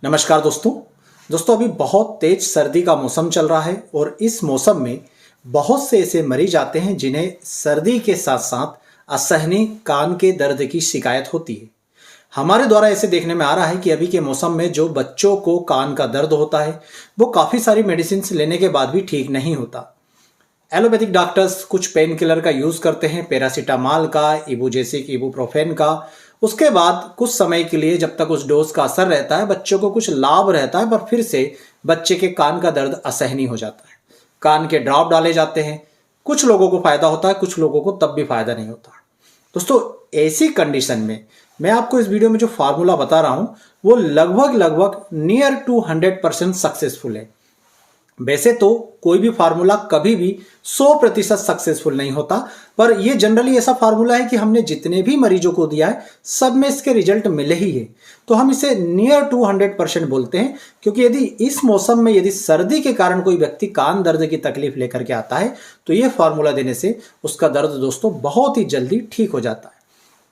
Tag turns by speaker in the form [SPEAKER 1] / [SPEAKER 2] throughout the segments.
[SPEAKER 1] नमस्कार दोस्तों अभी बहुत तेज सर्दी का मौसम चल रहा है और इस मौसम में बहुत से ऐसे मरीज आते हैं जिन्हें सर्दी के साथ साथ असहनीय कान के दर्द की शिकायत होती है। हमारे द्वारा ऐसे देखने में आ रहा है कि अभी के मौसम में जो बच्चों को कान का दर्द होता है वो काफ़ी सारी मेडिसिन लेने के बाद भी ठीक नहीं होता। एलोपैथिक डॉक्टर्स कुछ पेन किलर का यूज़ करते हैं, पैरासीटामॉल का, इबुजेसिक, इबुप्रोफेन का। उसके बाद कुछ समय के लिए जब तक उस डोज का असर रहता है बच्चों को कुछ लाभ रहता है, पर फिर से बच्चे के कान का दर्द असहनीय हो जाता है। कान के ड्रॉप डाले जाते हैं। कुछ लोगों को फायदा होता है, कुछ लोगों को तब भी फायदा नहीं होता। दोस्तों ऐसी कंडीशन में मैं आपको इस वीडियो में जो फार्मूला बता रहा हूं वो लगभग नियर टू 100% सक्सेसफुल है। वैसे तो कोई भी फार्मूला कभी भी 100% सक्सेसफुल नहीं होता, पर यह जनरली ऐसा फार्मूला है कि हमने जितने भी मरीजों को दिया है सब में इसके रिजल्ट मिले ही है, तो हम इसे नियर टू 100% बोलते हैं। क्योंकि यदि इस मौसम में यदि सर्दी के कारण कोई व्यक्ति कान दर्द की तकलीफ लेकर के आता है तो यह फार्मूला देने से उसका दर्द दोस्तों बहुत ही जल्दी ठीक हो जाता है।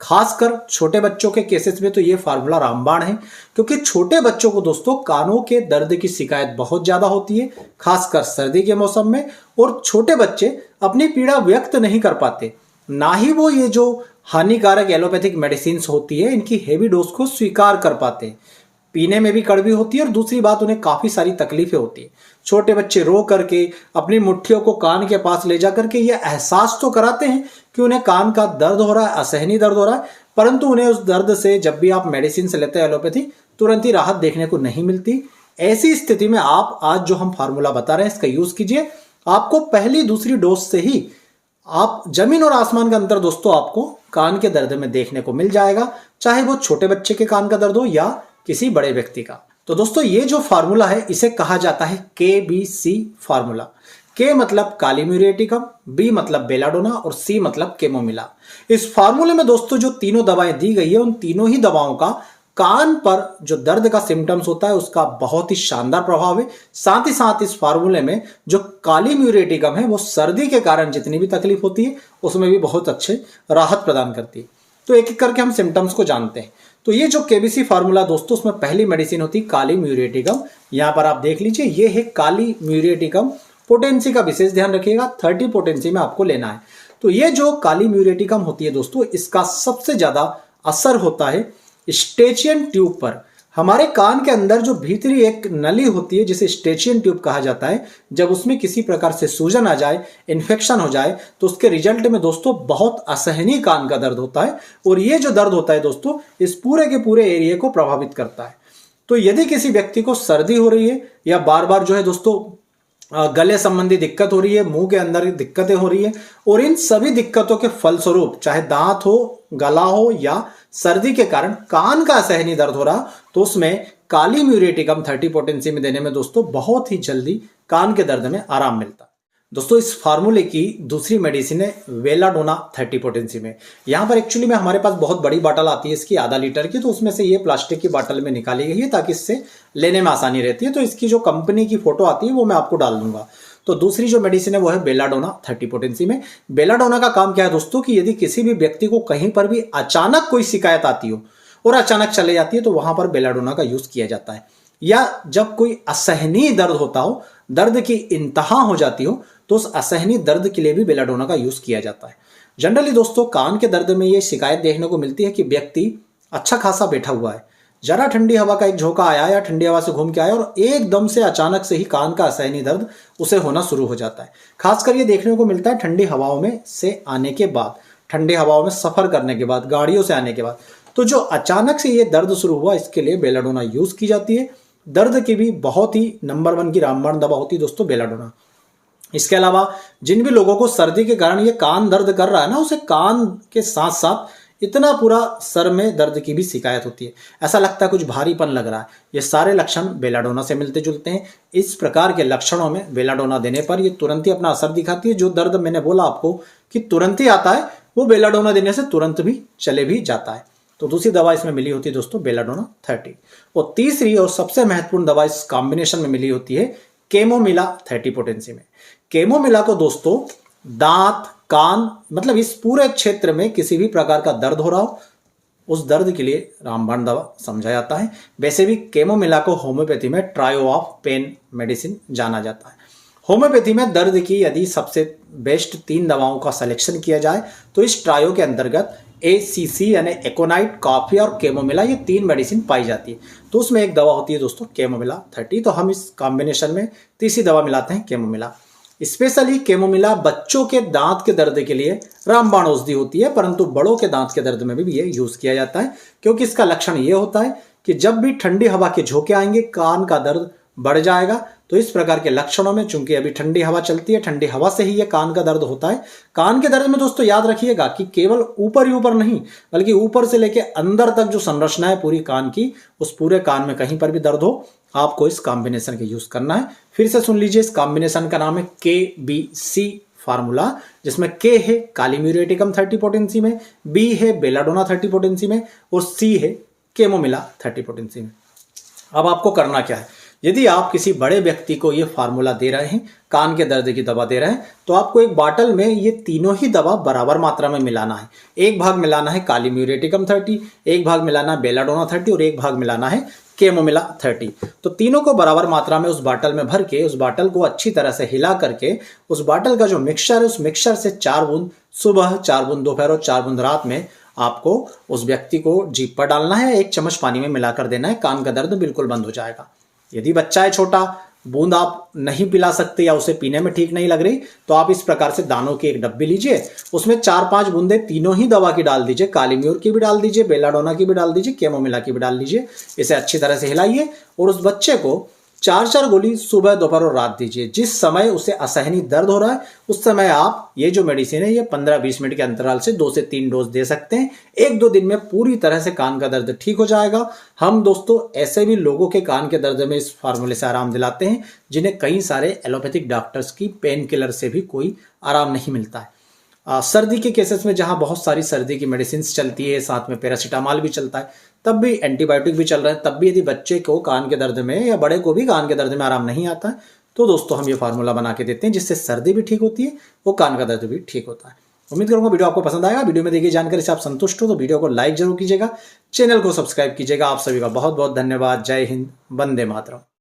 [SPEAKER 1] खासकर छोटे बच्चों के केसेस में तो ये फार्मूला रामबाण है, क्योंकि छोटे बच्चों को दोस्तों कानों के दर्द की शिकायत बहुत ज्यादा होती है, खासकर सर्दी के मौसम में। और छोटे बच्चे अपनी पीड़ा व्यक्त नहीं कर पाते, ना ही वो ये जो हानिकारक एलोपैथिक मेडिसिन होती है इनकी हेवी डोज को स्वीकार कर पाते हैं। पीने में भी कड़वी होती है और दूसरी बात उन्हें काफी सारी तकलीफें होती है। छोटे बच्चे रो करके अपनी मुट्ठियों को कान के पास ले जा करके ये एहसास तो कराते हैं कि उन्हें कान का दर्द हो रहा है, असहनीय दर्द हो रहा है, परंतु उन्हें उस दर्द से जब भी आप मेडिसिन से लेते हैं एलोपैथी तुरंत ही राहत देखने को नहीं मिलती। ऐसी स्थिति में आप आज जो हम फार्मूला बता रहे हैं इसका यूज कीजिए। आपको पहली दूसरी डोज से ही आप जमीन और आसमान का अंतर दोस्तों आपको कान के दर्द में देखने को मिल जाएगा, चाहे वो छोटे बच्चे के कान का दर्द हो या किसी बड़े व्यक्ति का। तो दोस्तों ये जो फार्मूला है इसे कहा जाता है KBC फार्मूला। के मतलब काली म्यूरेटिकम, बी मतलब बेलाडोना और सी मतलब केमोमिला। इस फार्मूले में दोस्तों जो तीनों दवाएं दी गई है उन तीनों ही दवाओं का कान पर जो दर्द का सिम्टम्स होता है उसका बहुत ही शानदार प्रभाव है। साथ ही साथ इस फार्मूले में जो काली म्यूरेटिकम है वो सर्दी के कारण जितनी भी तकलीफ होती है उसमें भी बहुत अच्छे राहत प्रदान करती है। तो एक एक करके हम सिम्टम्स को जानते हैं। तो ये जो KBC फार्मूला दोस्तों उसमें पहली मेडिसिन होती है काली म्यूरेटिकम। यहां पर आप देख लीजिए ये है काली म्यूरेटिकम। पोटेंसी का विशेष ध्यान रखिएगा, 30 पोटेंसी में आपको लेना है। तो ये जो काली म्यूरेटिकम होती है दोस्तों इसका सबसे ज्यादा असर होता है स्टेचियन ट्यूब पर। हमारे कान के अंदर जो भीतरी एक नली होती है जिसे स्टेचियन ट्यूब कहा जाता है, जब उसमें किसी प्रकार से सूजन आ जाए, इन्फेक्शन हो जाए तो उसके रिजल्ट में दोस्तों बहुत असहनीय कान का दर्द होता है। और ये जो दर्द होता है दोस्तों इस पूरे के पूरे एरिया को प्रभावित करता है। तो यदि किसी व्यक्ति को सर्दी हो रही है या बार बार जो है दोस्तों गले संबंधी दिक्कत हो रही है, मुंह के अंदर दिक्कतें हो रही है, और इन सभी दिक्कतों के फलस्वरूप चाहे दांत हो, गला हो या सर्दी के कारण कान का असहनीय दर्द हो रहा, तो उसमें काली म्यूरेटिकम 30 पोटेंसी में देने में दोस्तों बहुत ही जल्दी कान के दर्द में आराम मिलता है। दोस्तों इस फार्मूले की दूसरी मेडिसिन है वेलाडोना 30 पोटेंसी में। यहां पर एक्चुअली में हमारे पास बहुत बड़ी बॉटल आती है इसकी, आधा लीटर की, तो उसमें से ये प्लास्टिक की बॉटल में निकाली गई है ताकि इससे लेने में आसानी रहती है। तो इसकी जो कंपनी की फोटो आती है वो मैं आपको डाल दूंगा। तो दूसरी जो मेडिसिन है वो है बेलाडोना 30 पोटेंसी में। बेलाडोना का काम क्या है दोस्तों कि यदि किसी भी व्यक्ति को कहीं पर भी अचानक कोई शिकायत आती हो और अचानक चले जाती है तो वहां पर बेलाडोना का यूज किया जाता है। या जब कोई असहनीय दर्द होता हो, दर्द की इंतहा हो जाती हो, तो उस असहनीय दर्द के लिए भी बेलाडोना का यूज किया जाता है। जनरली दोस्तों कान के दर्द में यह शिकायत देखने को मिलती है कि व्यक्ति अच्छा खासा बैठा हुआ है, जरा ठंडी हवा का एक झोंका आया या ठंडी हवा से घूम के आया और एकदम से अचानक से ही कान का असहनीय दर्द उसे होना शुरू हो जाता है। खासकर ये देखने को मिलता है ठंडी हवाओं में से आने के बाद, ठंडी हवाओं में सफर करने के बाद, गाड़ियों से आने के बाद। तो जो अचानक से ये दर्द शुरू हुआ इसके लिए बेलाडोना यूज की जाती है। दर्द की भी बहुत ही नंबर 1 की रामबाण दवा होती है दोस्तों बेलाडोना। इसके अलावा जिन भी लोगों को सर्दी के कारण ये कान दर्द कर रहा है ना, उसे कान के साथ साथ इतना पूरा सर में दर्द की भी शिकायत होती है, ऐसा लगता है कुछ भारीपन लग रहा है, ये सारे लक्षण बेलाडोना से मिलते जुलते हैं। इस प्रकार के लक्षणों में बेलाडोना देने पर ये तुरंत ही अपना असर दिखाती है। जो दर्द मैंने बोला आपको कि तुरंत ही आता है वो बेलाडोना देने से तुरंत भी चले भी जाता है। तो दूसरी दवा इसमें मिली होती है दोस्तों बेलाडोना 30। और तीसरी और सबसे महत्वपूर्ण दवा इस कॉम्बिनेशन में मिली होती है केमोमिला 30 पोटेंसी में। केमोमिला को दोस्तों दांत, कान, मतलब इस पूरे क्षेत्र में किसी भी प्रकार का दर्द हो रहा हो, उस दर्द के लिए रामबाण दवा समझा जाता है। वैसे भी कैमोमिला को होम्योपैथी में ट्रायो ऑफ पेन मेडिसिन जाना जाता है। होम्योपैथी में दर्द की यदि सबसे बेस्ट 3 दवाओं का सिलेक्शन किया जाए तो इस ट्रायो के अंतर्गत ACC यानी एकोनाइट, कॉफी और कैमोमिला, ये 3 मेडिसिन पाई जाती है। तो उसमें एक दवा होती है दोस्तों कैमोमिला 30। तो हम इस कॉम्बिनेशन में तीसरी दवा मिलाते हैं कैमोमिला। स्पेशली कैमोमिला बच्चों के दांत के दर्द के लिए रामबाण औषधि होती है, परंतु बड़ों के दांत के दर्द में भी ये यूज किया जाता है, क्योंकि इसका लक्षण ये होता है कि जब भी ठंडी हवा के झोंके आएंगे कान का दर्द बढ़ जाएगा। तो इस प्रकार के लक्षणों में, चूंकि अभी ठंडी हवा चलती है, ठंडी हवा से ही ये कान का दर्द होता है। कान के दर्द में दोस्तों याद रखिएगा कि केवल ऊपर ही ऊपर नहीं, बल्कि ऊपर से लेके अंदर तक जो संरचना है पूरी कान की, उस पूरे कान में कहीं पर भी दर्द हो, आपको इस कॉम्बिनेशन का यूज करना है। फिर से सुन लीजिए, इस कॉम्बिनेशन का नाम है KBC फार्मूला, जिसमें K है कालीम्यूरेटिकम 30 पोटेंसी में, B है बेलाडोना 30 पोटेंसी में और C है कैमोमिला 30 पोटेंसी में। अब आपको करना क्या है, यदि आप किसी बड़े व्यक्ति को ये फार्मूला दे रहे हैं, कान के दर्द की दवा दे रहे हैं, तो आपको एक बाटल में ये तीनों ही दवा बराबर मात्रा में मिलाना है। एक भाग मिलाना है कालीम्यूरेटिकम 30, एक भाग मिलाना है बेलाडोना 30 और एक भाग मिलाना है कैमोमिला 30। तो तीनों को बराबर मात्रा में उस बाटल में भर के, उस बाटल को अच्छी तरह से हिला करके, उस बाटल का जो मिक्सचर है, उस मिक्सचर से 4 बूंद सुबह, 4 बूंद दोपहर और 4 बूंद रात में आपको उस व्यक्ति को जीभ पर डालना है। 1 चम्मच पानी में मिलाकर देना है, कान का दर्द बिल्कुल बंद हो जाएगा। यदि बच्चा है छोटा, बूंद आप नहीं पिला सकते या उसे पीने में ठीक नहीं लग रही, तो आप इस प्रकार से दानों की एक डब्बी लीजिए, उसमें 4-5 बूंदे तीनों ही दवा की डाल दीजिए, कालीम्यूर की भी डाल दीजिए, बेलाडोना की भी डाल दीजिए, कैमोमिला की भी डाल दीजिए। इसे अच्छी तरह से हिलाइए और उस बच्चे को 4-4 गोली सुबह, दोपहर और रात दीजिए। जिस समय उसे असहनीय दर्द हो रहा है उस समय आप ये जो मेडिसिन है ये 15-20 मिनट के अंतराल से 2 से 3 डोज दे सकते हैं। 1-2 दिन में पूरी तरह से कान का दर्द ठीक हो जाएगा। हम दोस्तों ऐसे भी लोगों के कान के दर्द में इस फार्मूले से आराम दिलाते हैं जिन्हें कई सारे एलोपैथिक डॉक्टर्स की पेन किलर से भी कोई आराम नहीं मिलता है। सर्दी के केसेस में जहां बहुत सारी सर्दी की मेडिसिन चलती है, साथ में पैरासीटामॉल भी चलता है, तब भी एंटीबायोटिक भी चल रहा है, तब भी यदि बच्चे को कान के दर्द में या बड़े को भी कान के दर्द में आराम नहीं आता है, तो दोस्तों हम ये फार्मूला बना के देते हैं, जिससे सर्दी भी ठीक होती है, वो कान का दर्द भी ठीक होता है। उम्मीद करूंगा वीडियो आपको पसंद आएगा। वीडियो में देखिए जानकारी से आप संतुष्ट हो तो वीडियो को लाइक जरूर कीजिएगा, चैनल को सब्सक्राइब कीजिएगा। आप सभी का बहुत बहुत धन्यवाद। जय हिंद, वंदे मातरम।